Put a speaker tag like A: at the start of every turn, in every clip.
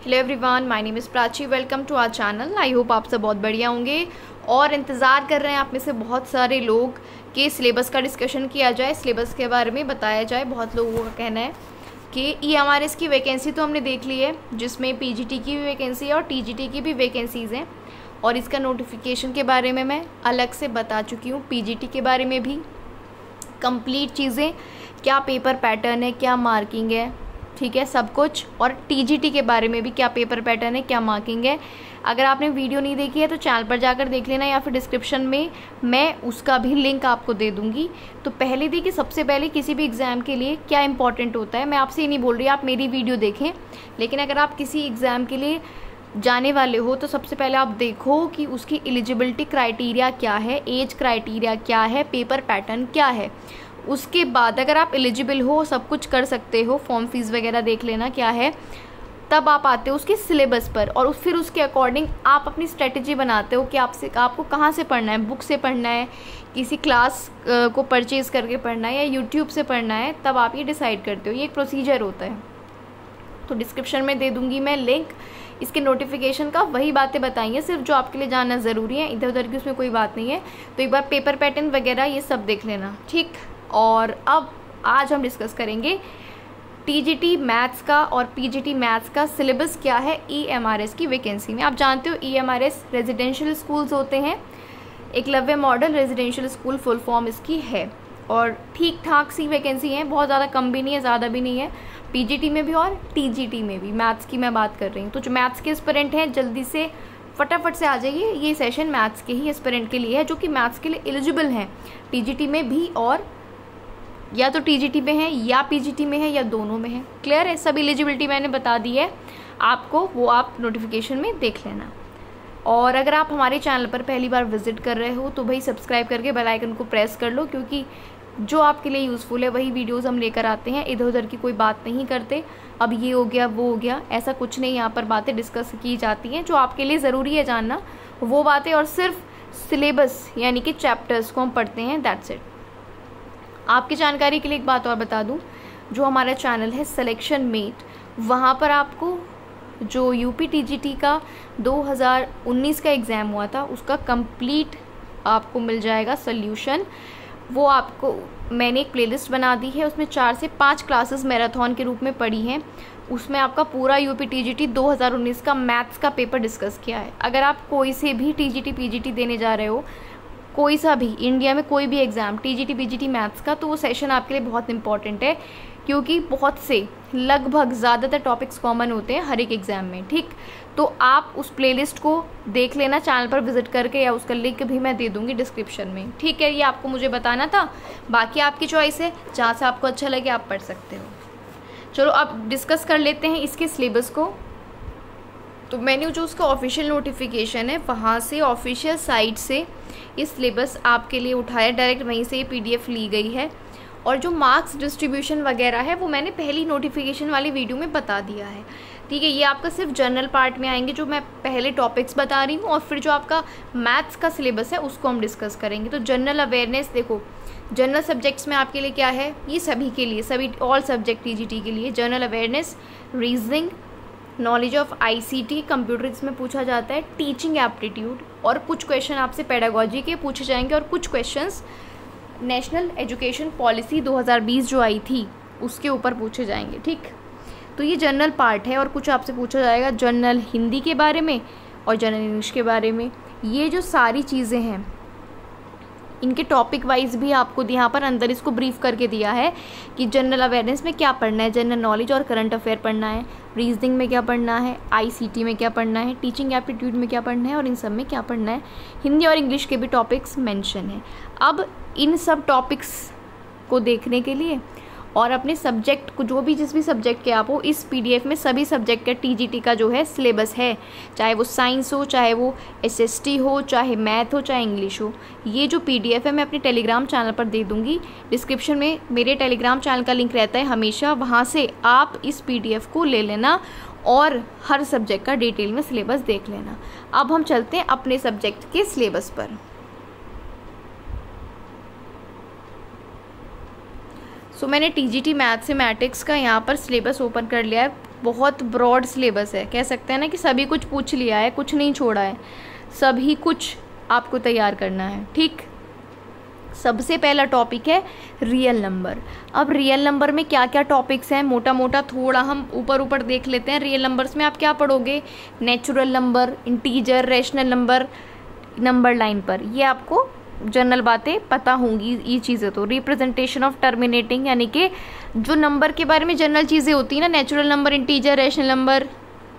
A: Hello everyone, my name is Prachi. Welcome to our channel. I hope आप सब बहुत बढ़िया होंगे और इंतज़ार कर रहे हैं आप में से बहुत सारे लोग कि सिलेबस का डिस्कशन किया जाए, सिलेबस के बारे में बताया जाए। बहुत लोगों का कहना है कि EMRS की वैकेंसी तो हमने देख ली है, जिसमें PGT की भी वैकेंसी है और TGT की भी वैकेंसीज़ हैं, और इसका नोटिफिकेशन के बारे में मैं अलग से बता चुकी हूँ। PGT के बारे में भी कंप्लीट चीज़ें, क्या पेपर पैटर्न है, क्या मार्किंग है, ठीक है, सब कुछ। और TGT के बारे में भी क्या पेपर पैटर्न है, क्या मार्किंग है। अगर आपने वीडियो नहीं देखी है तो चैनल पर जाकर देख लेना, या फिर डिस्क्रिप्शन में मैं उसका भी लिंक आपको दे दूँगी। तो पहले देखिए, सबसे पहले किसी भी एग्ज़ाम के लिए क्या इंपॉर्टेंट होता है। मैं आपसे ये नहीं बोल रही आप मेरी वीडियो देखें, लेकिन अगर आप किसी एग्ज़ाम के लिए जाने वाले हो तो सबसे पहले आप देखो कि उसकी एलिजिबिलिटी क्राइटेरिया क्या है, एज क्राइटेरिया क्या है, पेपर पैटर्न क्या है। उसके बाद अगर आप एलिजिबल हो, सब कुछ कर सकते हो, फॉर्म फीस वगैरह देख लेना क्या है, तब आप आते हो उसके सिलेबस पर, और फिर उसके अकॉर्डिंग आप अपनी स्ट्रेटजी बनाते हो कि आपको कहाँ से पढ़ना है, बुक से पढ़ना है, किसी क्लास को परचेज़ करके पढ़ना है, या यूट्यूब से पढ़ना है। तब आप ये डिसाइड करते हो। ये एक प्रोसीजर होता है। तो डिस्क्रिप्शन में दे दूँगी मैं लिंक इसके नोटिफिकेशन का। वही बातें बताएंगे सिर्फ जो आपके लिए जानना ज़रूरी है, इधर उधर की उसमें कोई बात नहीं है। तो एक बार पेपर पैटर्न वगैरह ये सब देख लेना, ठीक। और अब आज हम डिस्कस करेंगे TGT मैथ्स का और PGT मैथ्स का सिलेबस क्या है EMRS की वैकेंसी में। आप जानते हो EMRS रेजिडेंशियल स्कूल्स होते हैं, Eklavya model residential school full form इसकी है, और ठीक ठाक सी वैकेंसी है, बहुत ज़्यादा कम भी नहीं है, ज़्यादा भी नहीं है। PGT में भी और TGT में भी, मैथ्स की मैं बात कर रही हूँ। तो जो मैथ्स के एस्पिरेंट हैं जल्दी से फटाफट से आ जाइए। ये सेशन मैथ्स के ही एस्पिरेंट के लिए है, जो कि मैथ्स के लिए एलिजिबल हैं TGT में भी, और या तो TGT में है या PGT में है या दोनों में है। क्लियर है? सब एलिजिबिलिटी मैंने बता दी है आपको, वो आप नोटिफिकेशन में देख लेना। और अगर आप हमारे चैनल पर पहली बार विजिट कर रहे हो तो भाई सब्सक्राइब करके बेल आइकन को प्रेस कर लो, क्योंकि जो आपके लिए यूज़फुल है वही वीडियोज़ हम लेकर आते हैं। इधर उधर की कोई बात नहीं करते, अब ये हो गया वो हो गया, ऐसा कुछ नहीं। यहाँ पर बातें डिस्कस की जाती हैं जो आपके लिए ज़रूरी है जानना, वो बातें, और सिर्फ सिलेबस यानी कि चैप्टर्स को हम पढ़ते हैं, दैट्स इट। आपकी जानकारी के लिए एक बात और बता दूं, जो हमारा चैनल है सिलेक्शन मेट, वहाँ पर आपको जो UP TGT का 2019 का एग्ज़ाम हुआ था उसका कंप्लीट आपको मिल जाएगा सल्यूशन। वो आपको मैंने एक प्लेलिस्ट बना दी है, उसमें 4 से 5 क्लासेस मैराथन के रूप में पढ़ी हैं। उसमें आपका पूरा UP TGT 2019 का मैथ्स का पेपर डिस्कस किया है। अगर आप कोई से भी TGT PGT देने जा रहे हो, कोई सा भी इंडिया में कोई भी एग्ज़ाम TGT PGT मैथ्स का, तो वो सेशन आपके लिए बहुत इंपॉर्टेंट है, क्योंकि बहुत से लगभग ज़्यादातर टॉपिक्स कॉमन होते हैं हर एक एग्ज़ाम में, ठीक। तो आप उस प्लेलिस्ट को देख लेना चैनल पर विजिट करके, या उसका लिंक भी मैं दे दूँगी डिस्क्रिप्शन में, ठीक है। ये आपको मुझे बताना था, बाकी आपकी चॉइस है, जहाँ से आपको अच्छा लगे आप पढ़ सकते हो। चलो अब डिस्कस कर लेते हैं इसके सिलेबस को। तो मैंने जो उसका ऑफिशियल नोटिफिकेशन है, वहाँ से ऑफिशियल साइट से ये सिलेबस आपके लिए उठाया, डायरेक्ट वहीं से ये PDF ली गई है। और जो मार्क्स डिस्ट्रीब्यूशन वगैरह है वो मैंने पहली नोटिफिकेशन वाली वीडियो में बता दिया है, ठीक है। ये आपका सिर्फ जनरल पार्ट में आएंगे, जो मैं पहले टॉपिक्स बता रही हूँ, और फिर जो आपका मैथ्स का सिलेबस है उसको हम डिस्कस करेंगे। तो जनरल अवेयरनेस, देखो जनरल सब्जेक्ट्स में आपके लिए क्या है, ये सभी के लिए, सभी ऑल सब्जेक्ट TGT के लिए general awareness, reasoning, knowledge of ICT, computer इसमें पूछा जाता है, टीचिंग एप्टीट्यूड, और कुछ क्वेश्चन आपसे पेडागोजी के पूछे जाएंगे, और कुछ क्वेश्चंस नेशनल एजुकेशन पॉलिसी 2020 जो आई थी उसके ऊपर पूछे जाएंगे, ठीक। तो ये जनरल पार्ट है, और कुछ आपसे पूछा जाएगा जनरल हिंदी के बारे में और जनरल इंग्लिश के बारे में। ये जो सारी चीज़ें हैं इनके टॉपिक वाइज भी आपको यहाँ पर अंदर इसको ब्रीफ करके दिया है कि जनरल अवेयरनेस में क्या पढ़ना है, जनरल नॉलेज और करंट अफेयर पढ़ना है, रीजनिंग में क्या पढ़ना है, ICT में क्या पढ़ना है, टीचिंग एप्टीट्यूड में क्या पढ़ना है, और इन सब में क्या पढ़ना है। हिंदी और इंग्लिश के भी टॉपिक्स मेंशन हैं। अब इन सब टॉपिक्स को देखने के लिए और अपने सब्जेक्ट को, जो भी जिस भी सब्जेक्ट के आप हो, इस PDF में सभी सब्जेक्ट का TGT का जो है सिलेबस है, चाहे वो साइंस हो, चाहे वो SST हो, चाहे मैथ हो, चाहे इंग्लिश हो। ये जो PDF है मैं अपने टेलीग्राम चैनल पर दे दूँगी, डिस्क्रिप्शन में मेरे टेलीग्राम चैनल का लिंक रहता है हमेशा, वहाँ से आप इस PDF को ले लेना और हर सब्जेक्ट का डिटेल में सिलेबस देख लेना। अब हम चलते हैं अपने सब्जेक्ट के सिलेबस पर। मैंने TGT मैथमेटिक्स का यहाँ पर सिलेबस ओपन कर लिया है। बहुत ब्रॉड सिलेबस है, कह सकते हैं ना कि सभी कुछ पूछ लिया है, कुछ नहीं छोड़ा है, सभी कुछ आपको तैयार करना है। ठीक, सबसे पहला टॉपिक है रियल नंबर। अब रियल नंबर में क्या क्या टॉपिक्स हैं, मोटा मोटा थोड़ा हम ऊपर ऊपर देख लेते हैं। रियल नंबर्स में आप क्या पढ़ोगे, natural number, integer, rational number, number line पर, ये आपको जनरल बातें पता होंगी ये चीज़ें। तो रिप्रेजेंटेशन ऑफ टर्मिनेटिंग, यानी कि जो नंबर के बारे में जनरल चीज़ें होती हैं ना, natural number, integer, rational number,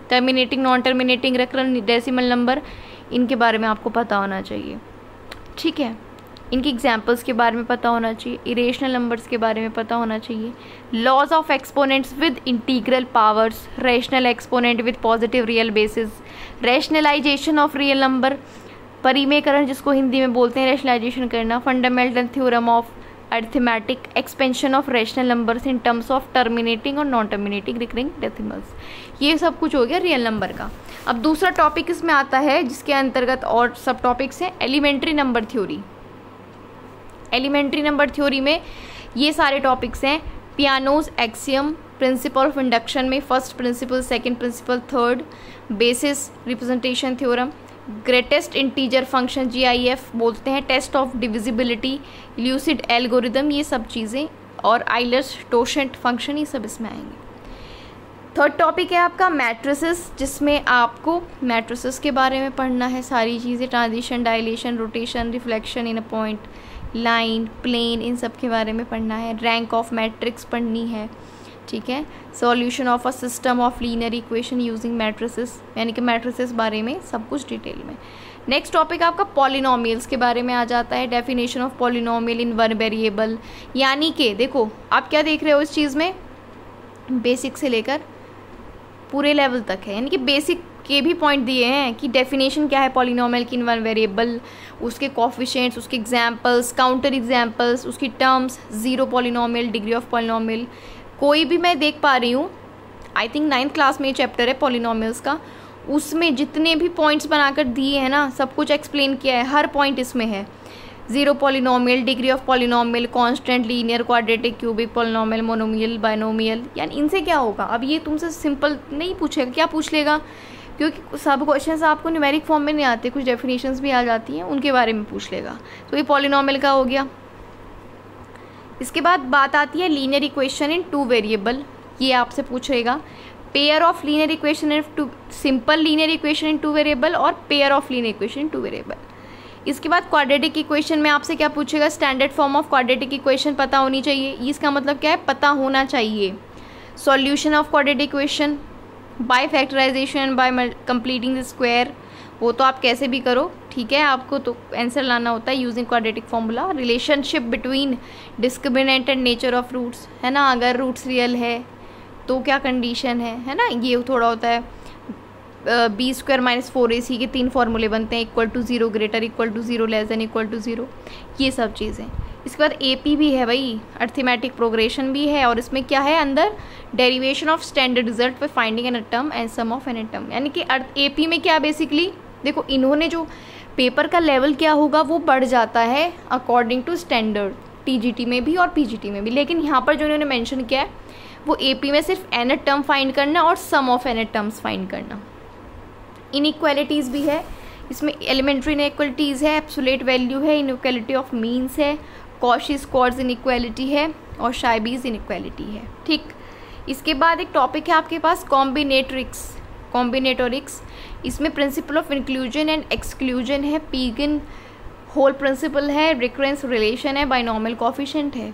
A: terminating, non terminating, recurrent, decimal number, इनके बारे में आपको पता होना चाहिए। ठीक है, इनकी एग्जाम्पल्स के बारे में पता होना चाहिए, इरेशनल नंबर्स के बारे में पता होना चाहिए, laws of exponents with integral powers, rational exponent with positive real basis, rationalisation of real number, परिमेयकरण जिसको हिंदी में बोलते हैं रैशनलाइजेशन करना, fundamental theorem of arithmetic, expansion of rational numbers in terms of terminating और नॉन टर्मिनेटिंग रिकरिंग डेसिमल्स। ये सब कुछ हो गया रियल नंबर का। अब दूसरा टॉपिक इसमें आता है जिसके अंतर्गत और सब टॉपिक्स हैं, elementary number theory. Elementary number theory में ये सारे टॉपिक्स हैं, Peano's axiom, principle of induction में first principle, second principle, third, basis, representation theorem, greatest integer function GIF बोलते हैं, टेस्ट ऑफ डिविजिबिलिटी, ल्यूसिड एल्गोरिदम, ये सब चीज़ें, और आइलर्स टोशेंट फंक्शन, ये सब इसमें आएंगे। थर्ड टॉपिक है आपका मैट्रिसेस, जिसमें आपको मैट्रिसेस के बारे में पढ़ना है सारी चीज़ें, transition, dilation, rotation, reflection in a point, line, plane, इन सब के बारे में पढ़ना है। रैंक ऑफ मैट्रिक्स पढ़नी है। ठीक है, solution of a system of linear equation using matrices, यानी कि मैट्रिसेस बारे में सब कुछ डिटेल में। नेक्स्ट टॉपिक आपका पॉलिनोमियल्स के बारे में आ जाता है, definition of polynomial in one variable, यानी कि देखो आप क्या देख रहे हो इस चीज़ में, बेसिक से लेकर पूरे लेवल तक है, यानी कि बेसिक के भी पॉइंट दिए हैं कि डेफिनेशन क्या है पॉलिनोमियल की इन वन वेरिएबल, उसके कोफिशिएंट्स, उसके एग्जांपल्स, काउंटर एग्जांपल्स, उसकी terms, zero polynomial, degree of polynomial. कोई भी मैं देख पा रही हूँ, आई थिंक 9th क्लास में ये चैप्टर है पॉलिनोमियल्स का, उसमें जितने भी पॉइंट्स बनाकर दिए हैं ना, सब कुछ एक्सप्लेन किया है, हर पॉइंट इसमें है। Zero polynomial, degree of polynomial, constant, linear, quadratic, cubic polynomial, monomial, binomial, यानी इनसे क्या होगा। अब ये तुमसे सिंपल नहीं पूछेगा, क्या पूछ लेगा, क्योंकि सब क्वेश्चंस आपको न्यूमेरिक फॉर्म में नहीं आते, कुछ डेफिनेशंस भी आ जाती हैं, उनके बारे में पूछ लेगा। तो ये पॉलिनोमियल का हो गया। इसके बाद बात आती है linear equation in two variable, ये आपसे पूछेगा pair of linear equation in two, simple linear equation in two variable और pair of linear equation in two variable. इसके बाद क्वाड्रेटिक इक्वेशन में आपसे क्या पूछेगा, standard form of quadratic equation पता होनी चाहिए। इसका मतलब क्या है, पता होना चाहिए। Solution of quadratic equation by factorisation, by completing the square, वो तो आप कैसे भी करो, ठीक है, आपको तो आंसर लाना होता है using quadratic formula. Relationship between discriminant and nature of roots, है ना, अगर रूट्स रियल है तो क्या कंडीशन है ना, ये थोड़ा होता है। b² - 4ac के 3 फॉर्मूले बनते हैं, equal to 0, greater equal to 0, less than equal to 0, ये सब चीज़ें। इसके बाद AP भी है भाई, अर्थमेटिक प्रोग्रेशन भी है, और इसमें क्या है अंदर, derivation of standard result by finding n term and sum of n term, यानी कि AP में क्या बेसिकली देखो, इन्होंने जो पेपर का लेवल क्या होगा वो बढ़ जाता है अकॉर्डिंग टू स्टैंडर्ड, TGT में भी और PGT में भी, लेकिन यहाँ पर जो इन्होंने मेंशन किया है वो AP में सिर्फ एन टर्म फाइंड करना और सम ऑफ एन टर्म्स फाइंड करना। इनइक्वालिटीज़ भी है इसमें, एलिमेंट्री इनइक्वालिटीज़ है, एब्सोल्यूट वैल्यू है, इनइक्वालिटी ऑफ मीन्स है, कॉशी स्क्वायर्स इनइक्वालिटी है, और शाइबीज इनइक्वालिटी है। ठीक, इसके बाद एक टॉपिक है आपके पास कॉम्बिनेटोरिक्स, इसमें principle of inclusion and exclusion है, पीगन होल प्रिंसिपल है, रिकरेंस रिलेशन है, बाइनोमियल कोफिशिएंट है।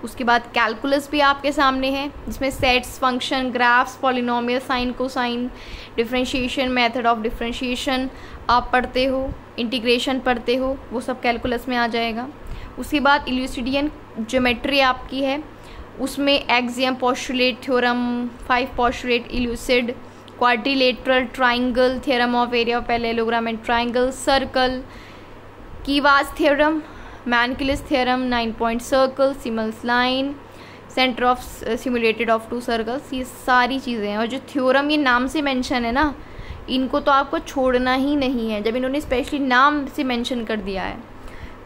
A: उसके बाद कैलकुलस भी आपके सामने है, जिसमें sets, function, graphs, polynomial, sine, cosine, differentiation, method of differentiation आप पढ़ते हो, इंटीग्रेशन पढ़ते हो, वो सब कैलकुलस में आ जाएगा। उसके बाद इल्यूसिडियन ज्योमेट्री आपकी है, उसमें एक्सियम, पोस्टुलेट, थ्योरम, 5 पोस्टुलेट, इल्यूसिड, quadrilateral, triangle, theorem of area of parallelogram and triangle, circle, Ceva's theorem, Menelaus theorem, 9 point circle, Simson's line, centre of similitude of 2 circles, ये सारी चीज़ें हैं। और जो थ्योरम ये नाम से मेंशन है ना, इनको तो आपको छोड़ना ही नहीं है, जब इन्होंने स्पेशली नाम से मेंशन कर दिया है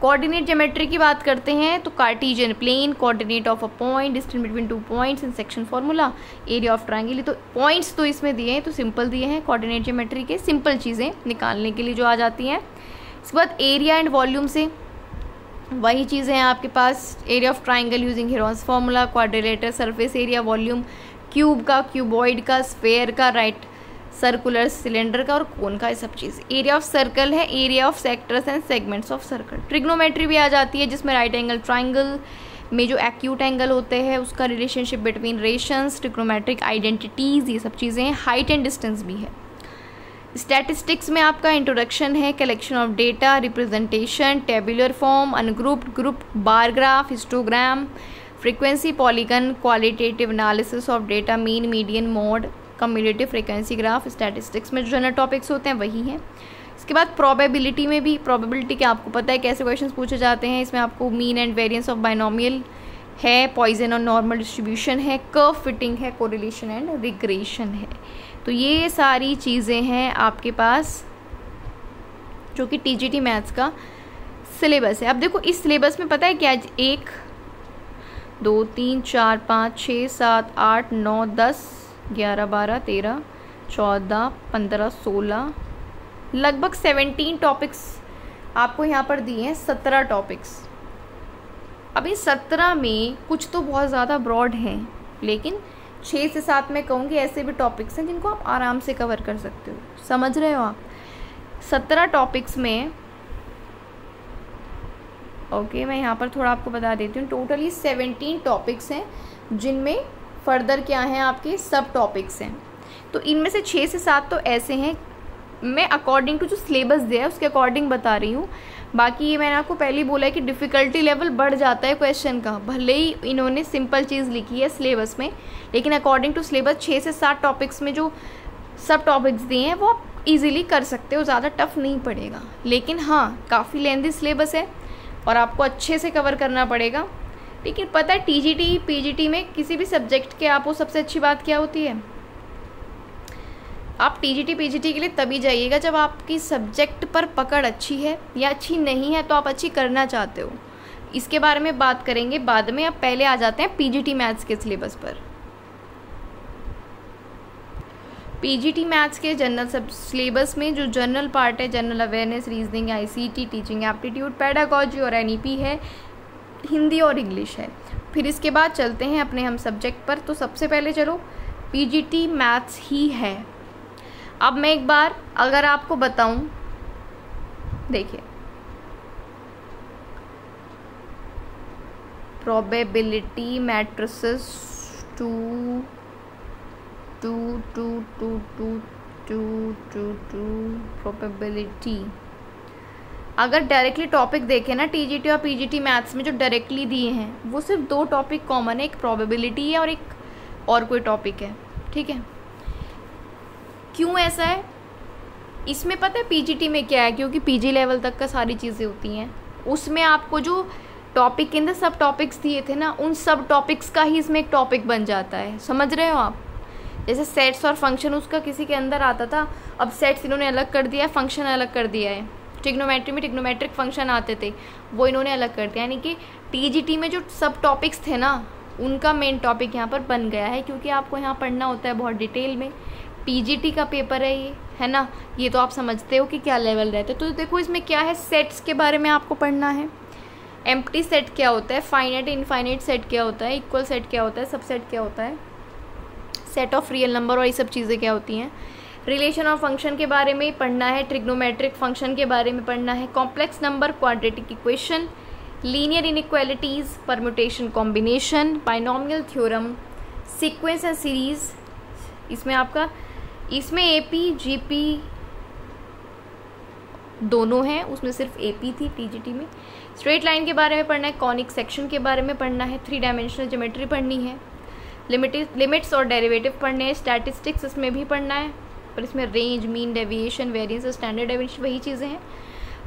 A: कोऑर्डिनेट ज्योमेट्री की बात करते हैं तो Cartesian plane, coordinate of a point, distance between two points in section formula, area of triangle. तो पॉइंट्स तो इसमें दिए हैं, तो सिंपल दिए हैं कोऑर्डिनेट ज्योमेट्री के, सिंपल चीज़ें निकालने के लिए जो आ जाती हैं। इसके बाद एरिया एंड वॉल्यूम से वही चीज़ें हैं आपके पास, area of triangle using Heron's formula, quadrilateral surface area, volume cube का, क्यूबॉइड का, स्फेयर का, राइट सर्कुलर सिलेंडर का और कोन का, ये सब चीज़। एरिया ऑफ सर्कल है area of sectors and segments of circle. Trigonometry भी आ जाती है जिसमें राइट एंगल ट्राइंगल में जो एक्यूट एंगल होते हैं उसका relationship between rations, trigonometric identities, ये सब चीज़ें हैं। हाइट एंड डिस्टेंस भी है। स्टैटिस्टिक्स में आपका इंट्रोडक्शन है, collection of data, representation, tabular form, ungrouped, group, bar graph, histogram, frequency, polygon, qualitative analysis of data, mean, median, mode, cumulative frequency graph. Statistics में जो जनरल टॉपिक्स होते हैं वही हैं। इसके बाद प्रोबेबिलिटी में भी, प्रोबेबिलिटी क्या आपको पता है कैसे क्वेश्चंस पूछे जाते हैं, इसमें आपको mean and variance of binomial है, पॉइजन और नॉर्मल डिस्ट्रीब्यूशन है, कर्व फिटिंग है, कोरिलेशन एंड रिग्रेशन है। तो ये सारी चीज़ें हैं आपके पास जो कि टीजीटी मैथ्स का सिलेबस है। अब देखो इस सिलेबस में पता है क्या, 1 2 3 4 5 6 7 8 9 10 11 12 13 14 15 16 लगभग 17 टॉपिक्स आपको यहाँ पर दिए हैं, 17 टॉपिक्स। अब इस 17 में कुछ तो बहुत ज़्यादा ब्रॉड हैं, लेकिन 6 से 7 मैं कहूँगी ऐसे भी टॉपिक्स हैं जिनको आप आराम से कवर कर सकते हो। समझ रहे हो आप? 17 टॉपिक्स में ओके मैं यहाँ पर थोड़ा आपको बता देती हूँ, टोटली 17 टॉपिक्स हैं जिनमें फर्दर क्या हैं आपके सब टॉपिक्स हैं। तो इनमें से 6 से 7 तो ऐसे हैं, मैं अकॉर्डिंग टू जो सिलेबस दिया है उसके अकॉर्डिंग बता रही हूँ। बाकी ये मैंने आपको पहले ही बोला है कि डिफ़िकल्टी लेवल बढ़ जाता है क्वेश्चन का, भले ही इन्होंने सिंपल चीज़ लिखी है सिलेबस में, लेकिन अकॉर्डिंग टू सिलेबस 6 से 7 टॉपिक्स में जो सब टॉपिक्स दिए हैं वो आप इजीली कर सकते हो, ज़्यादा टफ नहीं पड़ेगा। लेकिन हाँ काफ़ी लेंथी सिलेबस है और आपको अच्छे से कवर करना पड़ेगा। लेकिन पता है टीजीटी पीजीटी में किसी भी सब्जेक्ट के आपको सबसे अच्छी बात क्या होती है, आप टीजीटी पीजीटी के लिए तभी जाइएगा जब आपकी सब्जेक्ट पर पकड़ अच्छी है, या अच्छी नहीं है तो आप अच्छी करना चाहते हो। इसके बारे में बात करेंगे बाद में, अब पहले आ जाते हैं पीजीटी मैथ्स के सिलेबस पर। पीजीटी मैथ्स के जनरल सब सिलेबस में जो जनरल पार्ट है, general awareness, reasoning, ICT, teaching aptitude, pedagogy और एनईपी है, हिंदी और इंग्लिश है। फिर इसके बाद चलते हैं अपने हम सब्जेक्ट पर। तो सबसे पहले चलो पीजीटी मैथ्स ही है। अब मैं एक बार अगर आपको बताऊं, देखिए प्रोबेबिलिटी मैट्रिसेस 2 2 2 2 2 2 2 2 प्रोबेबिलिटी, अगर डायरेक्टली टॉपिक देखें ना टीजीटी और पीजीटी मैथ्स में जो डायरेक्टली दिए हैं वो सिर्फ 2 टॉपिक कॉमन है, एक प्रोबेबिलिटी है और एक और कोई टॉपिक है। ठीक है, क्यों ऐसा है? इसमें पता है पीजीटी में क्या है, क्योंकि पीजी लेवल तक का सारी चीज़ें होती हैं, उसमें आपको जो टॉपिक के अंदर सब टॉपिक्स दिए थे ना, उन सब टॉपिक्स का ही इसमें एक टॉपिक बन जाता है। समझ रहे हो आप? जैसे सेट्स और फंक्शन उसका किसी के अंदर आता था, अब सेट्स इन्होंने अलग कर दिया है, फंक्शन अलग कर दिया है। ट्रिग्नोमेट्री में ट्रिग्नोमेट्रिक फंक्शन आते थे, वो इन्होंने अलग कर दिया। यानी कि टीजीटी में जो सब टॉपिक्स थे ना, उनका मेन टॉपिक यहाँ पर बन गया है, क्योंकि आपको यहाँ पढ़ना होता है बहुत डिटेल में। पीजीटी का पेपर है ये, है ना, ये तो आप समझते हो कि क्या लेवल रहता है। तो देखो इसमें क्या है, सेट्स के बारे में आपको पढ़ना है, एम्प्टी सेट क्या होता है, फाइनाइट इनफाइनाइट सेट क्या होता है, इक्वल सेट क्या होता है, सबसेट क्या होता है, सेट ऑफ रियल नंबर और ये सब चीज़ें क्या होती हैं, रिलेशन ऑफ फंक्शन के बारे में पढ़ना है, ट्रिग्नोमेट्रिक फंक्शन के बारे में पढ़ना है, complex number, quadratic equation, linear inequalities, permutation combination, binomial theorem, sequence and series. इसमें एपी जीपी दोनों हैं, उसमें सिर्फ एपी थी टीजीटी में। स्ट्रेट लाइन के बारे में पढ़ना है, कॉनिक सेक्शन के बारे में पढ़ना है, 3 डायमेंशनल ज्योमेट्री पढ़नी है, लिमिट्स और डेरिवेटिव पढ़ने हैं, स्टैटिस्टिक्स इसमें भी पढ़ना है, पर इसमें रेंज, मीन, डेविएशन, वेरिएंस और स्टैंडर्ड डेविएशन वही चीज़ें हैं।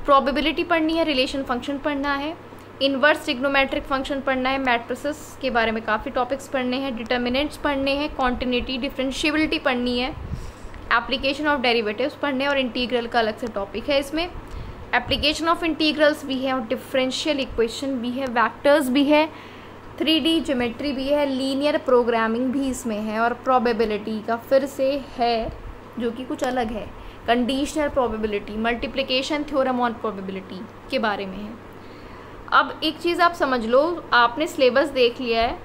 A: प्रोबेबिलिटी पढ़नी है, रिलेशन फंक्शन पढ़ना है, इन्वर्स ट्रिग्नोमेट्रिक फंक्शन पढ़ना है, मैट्रिसेस के बारे में काफ़ी टॉपिक्स पढ़ने हैं, डिटर्मिनेंट्स पढ़ने हैं, कॉन्टिन्यूटी, डिफरेंशिएबिलिटी पढ़नी है, एप्लीकेशन ऑफ डेरिवेटिव्स पढ़ने और इंटीग्रल का अलग से टॉपिक है इसमें। एप्लीकेशन ऑफ इंटीग्रल्स भी है और डिफरेंशियल इक्वेशन भी है, वेक्टर्स भी है, 3D ज्योमेट्री भी है, लीनियर प्रोग्रामिंग भी इसमें है और प्रोबेबिलिटी का फिर से है जो कि कुछ अलग है, conditional probability, multiplication theorem on probability के बारे में है। अब एक चीज़ आप समझ लो, आपने सिलेबस देख लिया है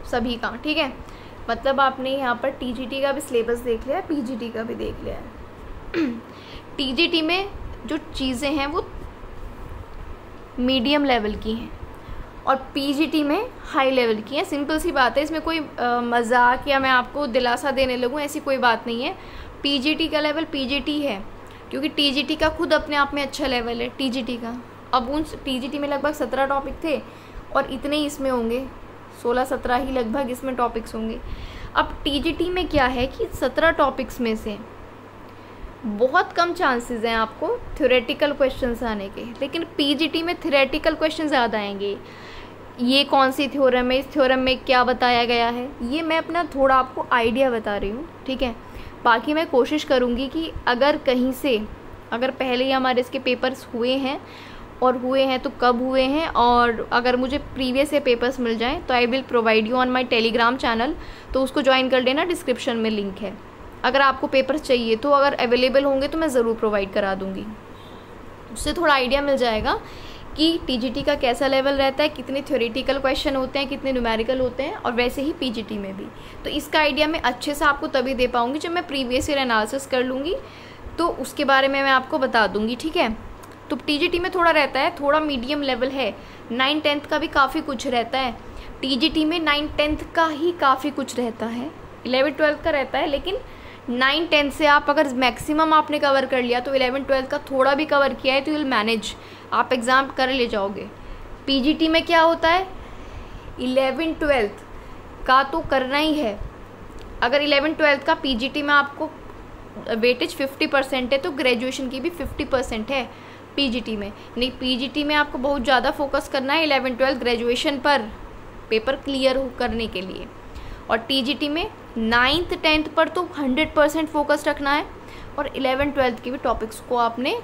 A: सभी का, ठीक है, मतलब आपने यहाँ पर TGT का भी सिलेबस देख लिया है, PGT का भी देख लिया है। TGT में जो चीज़ें हैं वो मीडियम लेवल की हैं और PGT में हाई लेवल की हैं। सिंपल सी बात है, इसमें कोई मजाक या मैं आपको दिलासा देने लगूँ ऐसी कोई बात नहीं है। PGT का लेवल PGT है क्योंकि TGT का खुद अपने आप में अच्छा लेवल है TGT का। अब उन TGT में लगभग 17 टॉपिक थे और इतने ही इसमें होंगे, 16-17 ही लगभग इसमें टॉपिक्स होंगे। अब TGT में क्या है कि 17 टॉपिक्स में से बहुत कम चांसेस हैं आपको थ्योरेटिकल क्वेश्चंस आने के, लेकिन PGT में थ्योरेटिकल क्वेश्चन ज़्यादा आएंगे। ये कौन सी थ्योरम है, इस थ्योरम में क्या बताया गया है, ये मैं अपना थोड़ा आपको आइडिया बता रही हूँ, ठीक है। बाकी मैं कोशिश करूँगी कि अगर कहीं से, अगर पहले ही हमारे इसके पेपर्स हुए हैं और हुए हैं तो कब हुए हैं, और अगर मुझे प्रीवियस से पेपर्स मिल जाएं तो I will provide you on my Telegram channel, तो उसको ज्वाइन कर लेना, डिस्क्रिप्शन में लिंक है। अगर आपको पेपर्स चाहिए तो अगर अवेलेबल होंगे तो मैं ज़रूर प्रोवाइड करा दूँगी, उससे थोड़ा आइडिया मिल जाएगा कि TGT का कैसा लेवल रहता है, कितने थ्योरेटिकल क्वेश्चन होते हैं, कितने न्यूमेरिकल होते हैं, और वैसे ही PGT में भी। तो इसका आइडिया मैं अच्छे से आपको तभी दे पाऊँगी जब मैं प्रीवियस ईयर एनालिसिस कर लूँगी, तो उसके बारे में मैं आपको बता दूँगी, ठीक है। तो TGT में थोड़ा रहता है, थोड़ा मीडियम लेवल है, 9-10 का भी काफ़ी कुछ रहता है। TGT में 9-10 का ही काफ़ी कुछ रहता है, 11-12 का रहता है, लेकिन 9-10 से आप अगर मैक्सिमम आपने कवर कर लिया तो 11-12 का थोड़ा भी कवर किया है तो विल मैनेज, आप एग्ज़ाम कर ले जाओगे। PGT में क्या होता है, 11-12 का तो करना ही है। अगर 11-12 का PGT में आपको वेटेज 50% है तो ग्रेजुएशन की भी 50% है PGT में। नहीं, PGT में आपको बहुत ज़्यादा फोकस करना है 11-12 ग्रेजुएशन पर पेपर क्लियर करने के लिए, और TGT में 9th-10th पर तो 100% फोकस रखना है, और 11-12 के भी टॉपिक्स को आपने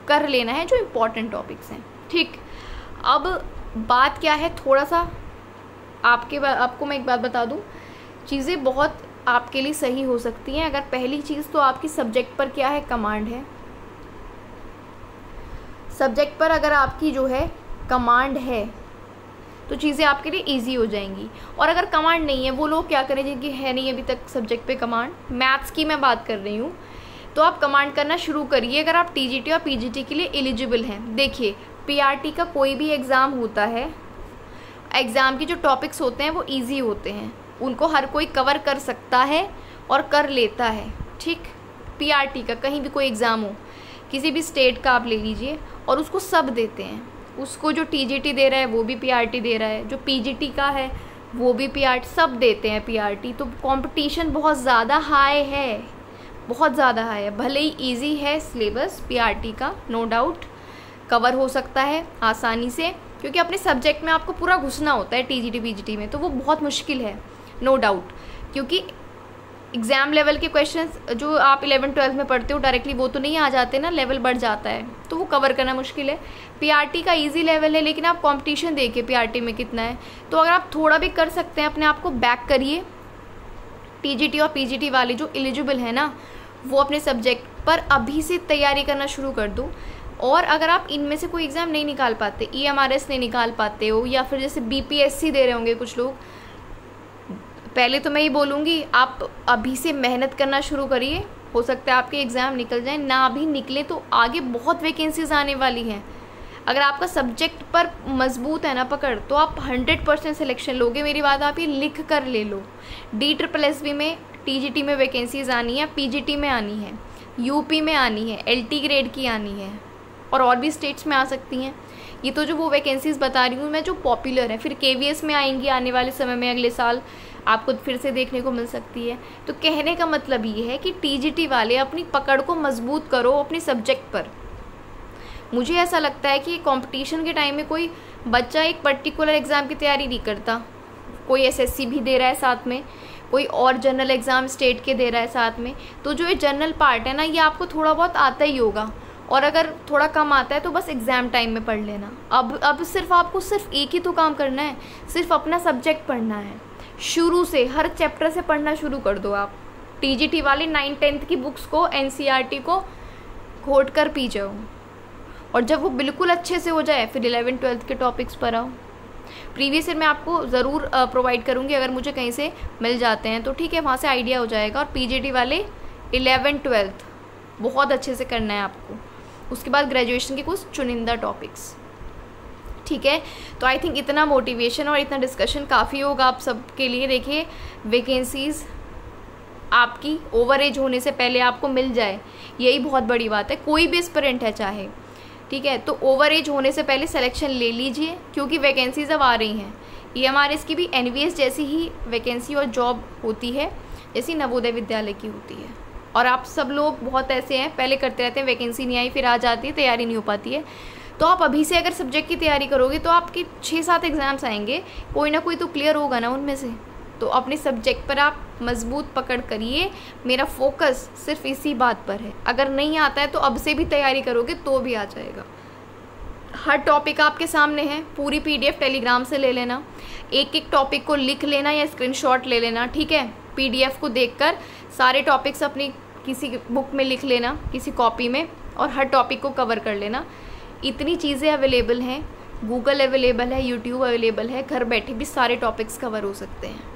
A: कर लेना है जो इम्पॉर्टेंट टॉपिक्स हैं, ठीक। अब बात क्या है, थोड़ा सा आपको मैं एक बात बता दूं, चीज़ें बहुत आपके लिए सही हो सकती हैं अगर पहली चीज़ तो आपकी सब्जेक्ट पर क्या है, कमांड है। सब्जेक्ट पर अगर आपकी जो है कमांड है तो चीज़ें आपके लिए इजी हो जाएंगी, और अगर कमांड नहीं है, वो लोग क्या करें जिनकी है नहीं अभी तक सब्जेक्ट पे कमांड, मैथ्स की मैं बात कर रही हूँ, तो आप कमांड करना शुरू करिए अगर आप TGT और PGT के लिए एलिजिबल हैं। देखिए, PRT का कोई भी एग्ज़ाम होता है, एग्ज़ाम के जो टॉपिक्स होते हैं वो ईजी होते हैं, उनको हर कोई कवर कर सकता है और कर लेता है, ठीक। PRT का कहीं भी कोई एग्ज़ाम हो, किसी भी स्टेट का आप ले लीजिए, और उसको सब देते हैं, उसको जो TGT दे रहा है वो भी PRT दे रहा है, जो PGT का है वो भी PRT, सब देते हैं PRT। तो कंपटीशन बहुत ज़्यादा हाई है, बहुत ज़्यादा हाई है। भले ही इजी है सिलेबस PRT का, नो डाउट कवर हो सकता है आसानी से, क्योंकि अपने सब्जेक्ट में आपको पूरा घुसना होता है TGT PGT में, तो वो बहुत मुश्किल है, नो डाउट, क्योंकि एग्ज़ाम लेवल के क्वेश्चंस जो आप 11-12 में पढ़ते हो डायरेक्टली वो तो नहीं आ जाते ना, लेवल बढ़ जाता है तो वो कवर करना मुश्किल है। PRT का इजी लेवल है, लेकिन आप कंपटीशन देखिए PRT में कितना है, तो अगर आप थोड़ा भी कर सकते हैं अपने आप को बैक करिए। TGT और PGT वाले जो एलिजिबल है ना, वो अपने सब्जेक्ट पर अभी से तैयारी करना शुरू कर दो। और अगर आप इनमें से कोई एग्ज़ाम नहीं निकाल पाते, EMRS नहीं निकाल पाते हो, या फिर जैसे BPSC दे रहे होंगे कुछ लोग, पहले तो मैं ये बोलूँगी आप अभी से मेहनत करना शुरू करिए, हो सकता है आपके एग्ज़ाम निकल जाए, ना भी निकले तो आगे बहुत वैकेंसीज आने वाली हैं। अगर आपका सब्जेक्ट पर मजबूत है ना पकड़, तो आप 100% सिलेक्शन लोगे, मेरी बात आप ये लिख कर ले लो। DSSB में TGT में वैकेंसीज आनी है, PGT में आनी है, UP में आनी है, LT ग्रेड की आनी है, और भी स्टेट्स में आ सकती हैं। ये तो जो वो वैकेंसीज़ बता रही हूँ मैं जो पॉपुलर है, फिर KVS में आएंगी आने वाले समय में, अगले साल आपको फिर से देखने को मिल सकती है। तो कहने का मतलब ये है कि TGT वाले अपनी पकड़ को मजबूत करो अपने सब्जेक्ट पर। मुझे ऐसा लगता है कि कंपटीशन के टाइम में कोई बच्चा एक पर्टिकुलर एग्ज़ाम की तैयारी नहीं करता, कोई SSC भी दे रहा है साथ में, कोई और जनरल एग्ज़ाम स्टेट के दे रहा है साथ में, तो जो ये जनरल पार्ट है ना, ये आपको थोड़ा बहुत आता ही होगा, और अगर थोड़ा कम आता है तो बस एग्ज़ाम टाइम में पढ़ लेना। अब सिर्फ आपको सिर्फ एक ही तो काम करना है, सिर्फ अपना सब्जेक्ट पढ़ना है। शुरू से हर चैप्टर से पढ़ना शुरू कर दो आप। टीजीटी वाली 9th-10th की बुक्स को, एनसीईआरटी को घोट कर पी जाओ, और जब वो बिल्कुल अच्छे से हो जाए फिर 11th-12th के टॉपिक्स पर आओ। प्रीवियस ईयर मैं आपको ज़रूर प्रोवाइड करूँगी, अगर मुझे कहीं से मिल जाते हैं तो ठीक है, वहाँ से आइडिया हो जाएगा। और पीजीटी वाले 11th-12th बहुत अच्छे से करना है आपको। उसके बाद ग्रेजुएशन के कुछ चुनिंदा टॉपिक्स, ठीक है। तो आई थिंक इतना मोटिवेशन और इतना डिस्कशन काफ़ी होगा आप सबके लिए। देखिए, वैकेंसीज़ आपकी ओवर एज होने से पहले आपको मिल जाए, यही बहुत बड़ी बात है। कोई भी एस्पिरेंट है चाहे, ठीक है, तो ओवर एज होने से पहले सिलेक्शन ले लीजिए, क्योंकि वैकेंसीज अब आ रही हैं। EMRS की भी NVS जैसी ही वैकेंसी और जॉब होती है जैसी नवोदय विद्यालय की होती है। और आप सब लोग बहुत ऐसे हैं, पहले करते रहते हैं, वैकेंसी नहीं आई, फिर आ जाती है, तैयारी नहीं हो पाती है। तो आप अभी से अगर सब्जेक्ट की तैयारी करोगे तो आपके 6-7 एग्ज़ाम्स आएंगे, कोई ना कोई तो क्लियर होगा ना उनमें से। तो अपने सब्जेक्ट पर आप मजबूत पकड़ करिए। मेरा फोकस सिर्फ इसी बात पर है। अगर नहीं आता है तो अब से भी तैयारी करोगे तो भी आ जाएगा। हर टॉपिक आपके सामने है, पूरी PDF टेलीग्राम से ले लेना, एक एक टॉपिक को लिख लेना या स्क्रीनशॉट ले लेना, ठीक है। PDF को देखकर सारे टॉपिक्स अपनी किसी बुक में लिख लेना, किसी कॉपी में, और हर टॉपिक को कवर कर लेना। इतनी चीज़ें अवेलेबल हैं, गूगल अवेलेबल है, यूट्यूब अवेलेबल है, घर बैठे भी सारे टॉपिक्स कवर हो सकते हैं।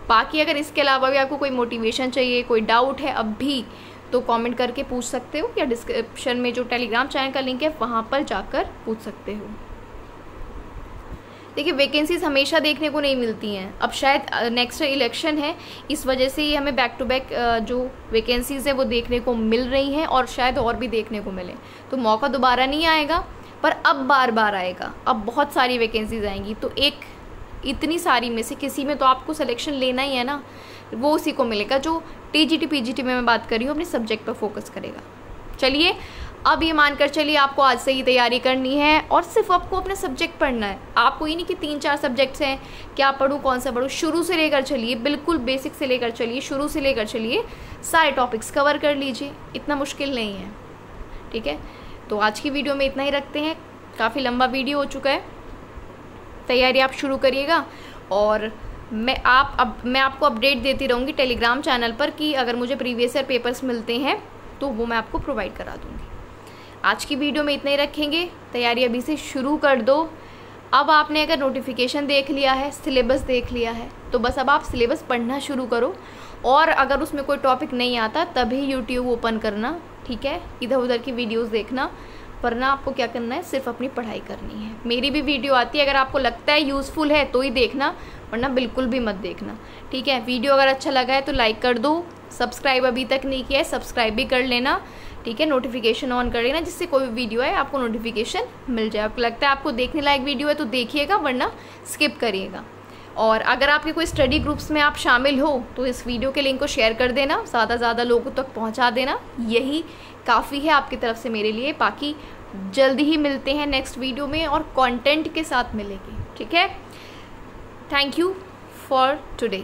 A: बाकी अगर इसके अलावा भी आपको कोई मोटिवेशन चाहिए, कोई डाउट है अब भी, तो कमेंट करके पूछ सकते हो, या डिस्क्रिप्शन में जो टेलीग्राम चैनल का लिंक है वहाँ पर जाकर पूछ सकते हो। देखिए, वैकेंसीज हमेशा देखने को नहीं मिलती हैं। अब शायद नेक्स्ट इलेक्शन है, इस वजह से ही हमें बैक टू बैक जो वैकेंसीज़ है वो देखने को मिल रही हैं, और शायद और भी देखने को मिले। तो मौका दोबारा नहीं आएगा, पर अब बार बार आएगा। अब बहुत सारी वैकेंसीज आएंगी, तो एक इतनी सारी में से किसी में तो आपको सिलेक्शन लेना ही है ना, वो उसी को मिलेगा जो TGT PGT में मैं बात कर रही हूँ, अपने सब्जेक्ट पर फोकस करेगा। चलिए, अब ये मानकर चलिए आपको आज से ही तैयारी करनी है, और सिर्फ आपको अपना सब्जेक्ट पढ़ना है। आपको ये नहीं कि 3-4 सब्जेक्ट्स हैं, क्या पढूं, कौन सा पढूं। शुरू से लेकर चलिए, बिल्कुल बेसिक से लेकर चलिए, शुरू से लेकर चलिए, सारे टॉपिक्स कवर कर लीजिए। इतना मुश्किल नहीं है, ठीक है। तो आज की वीडियो में इतना ही रखते हैं, काफ़ी लंबा वीडियो हो चुका है। तैयारी आप शुरू करिएगा, और मैं आपको अपडेट देती रहूँगी टेलीग्राम चैनल पर कि अगर मुझे प्रीवियस ईयर पेपर्स मिलते हैं तो वो मैं आपको प्रोवाइड करा दूँगी। आज की वीडियो में इतना ही रखेंगे। तैयारी अभी से शुरू कर दो। अब आपने अगर नोटिफिकेशन देख लिया है, सिलेबस देख लिया है, तो बस अब आप सिलेबस पढ़ना शुरू करो। और अगर उसमें कोई टॉपिक नहीं आता तभी यूट्यूब ओपन करना, ठीक है, इधर उधर की वीडियोस देखना, वरना आपको क्या करना है, सिर्फ अपनी पढ़ाई करनी है। मेरी भी वीडियो आती है, अगर आपको लगता है यूज़फुल है तो ही देखना, वरना बिल्कुल भी मत देखना, ठीक है। वीडियो अगर अच्छा लगा है तो लाइक कर दो, सब्सक्राइब अभी तक नहीं किया है सब्सक्राइब भी कर लेना, ठीक है। नोटिफिकेशन ऑन कर लेना, जिससे कोई भी वीडियो है आपको नोटिफिकेशन मिल जाए। आपको लगता है आपको देखने लायक वीडियो है तो देखिएगा, वरना स्किप करिएगा। और अगर आपके कोई स्टडी ग्रुप्स में आप शामिल हो तो इस वीडियो के लिंक को शेयर कर देना, ज़्यादा से ज़्यादा लोगों तक पहुंचा देना, यही काफ़ी है आपकी तरफ से मेरे लिए। बाकी जल्दी ही मिलते हैं नेक्स्ट वीडियो में, और कंटेंट के साथ मिलेंगे, ठीक है। Thank you for today.